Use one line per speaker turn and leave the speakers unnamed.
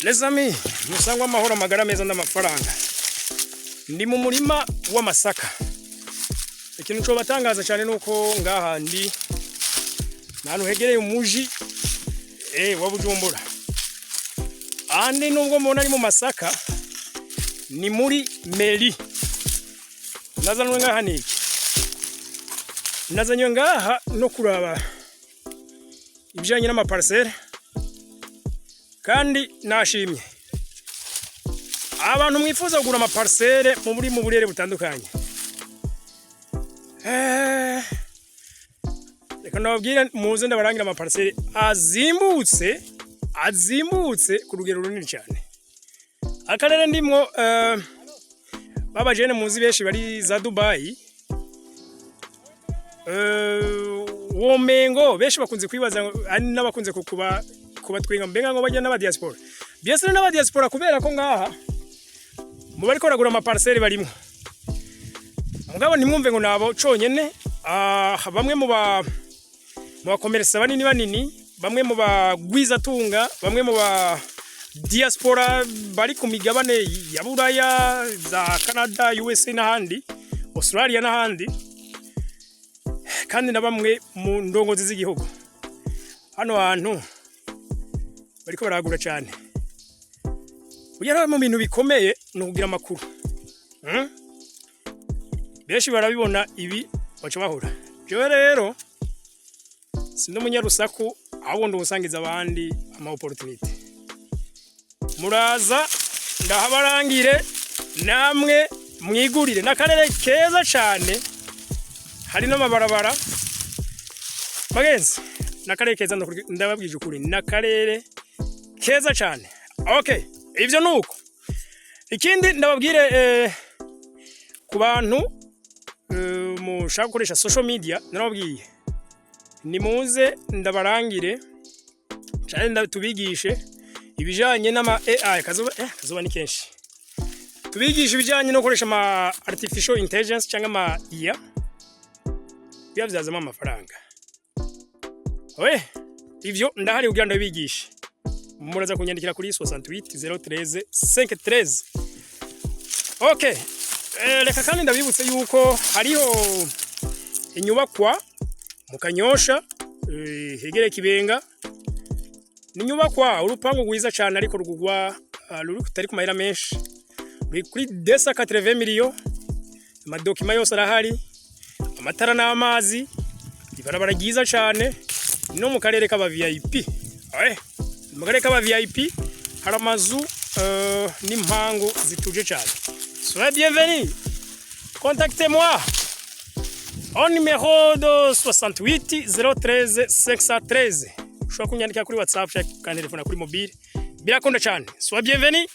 Les amis, musangwa amahoro magara meza n'amafaranga. Ndi mu murima w'amasaka. Ikintu cyo batangaza cyane nuko ngaha ndi nanu hegereye umuji wa Bujumbura. Andi nubwo mbona ari mu masaka ni muri meri. Nazanwe ngaha niki. Nazanywe ngaha no kuraba ibijanye n'amaparcelle kandi nashimye abantu mwifuza kugura amaparcelle mu burere butandukanye. Reka nababwira muze ndabarangira amaparcelle azimbutse ku rugero runini cyane. Akarere ndimwo baba jene muzi beshi bari za Dubai. Womengo beshi bakunze kwibaza ari nabakunze kubatwinga mbenga ngo bajya n'aba diaspora. Biese n'aba diaspora kubera ko ngaha mu bari ko ragura amaparcelle barimo. Mugabo nimwumve ngo nabo conyene bamwe mu bakomeresa banini bamwe mu bagwiza tunga bamwe mu ba diaspora bari ku migabane ya Buraya za Canada USA n'ahandi Australia n'ahandi kandi na bamwe mu ndongozi z'igihugu. Hano hantu bariko baragura cyane. Ugera mu bintu bikomeye no kugira amakuru. Beshi barabibona ibi baca bahura. Byo rero sindi umunyarusaku ahubwo usangiza abandi ama opportunity. Muraza ndahabarangire namwe mwigurire n'akarere keza cyane. Hari n'amabarabara bagenzi n'akarere keza ndababwije ukuri n'akarere keza cyane. Okay, ivyo nuko ikindi ndababwire ku bantu mushaka gukoresha social media narababwiye ni muze ndabarangire cyane ndatubigishe ibijanye n'ama AI kazoba ni kenshi tubigisha ibijanye no gukoresha ama artificial intelligence cyangwa ama IA byavyaza amafaranga. Ivyo ndahari kugira ndabigishe. Muraza kunyandikira kuri 68 Okay. Reka kandi ndabibutse yuko hariho inyubakwa mu Kanyosha hegere Kibenga. Ni nyubakwa urupango gwiza cyane ariko rugugwa ruri kutari ku mahera menshi. Kuri 280 millions. Amadokima yose arahari. Amatara n'amazi. Ibarabara ryiza cyane. No mu karere k'aba VIP. Mu karere k'aba VIP hari amazu n'impango zituje cyane. Soyez bienvenus. Contactez-moi au numéro de 68 013 513. Ushobora kunyandikira kuri WhatsApp cyangwa telefone kuri mobile. Birakunda cyane. Soyez bienvenus.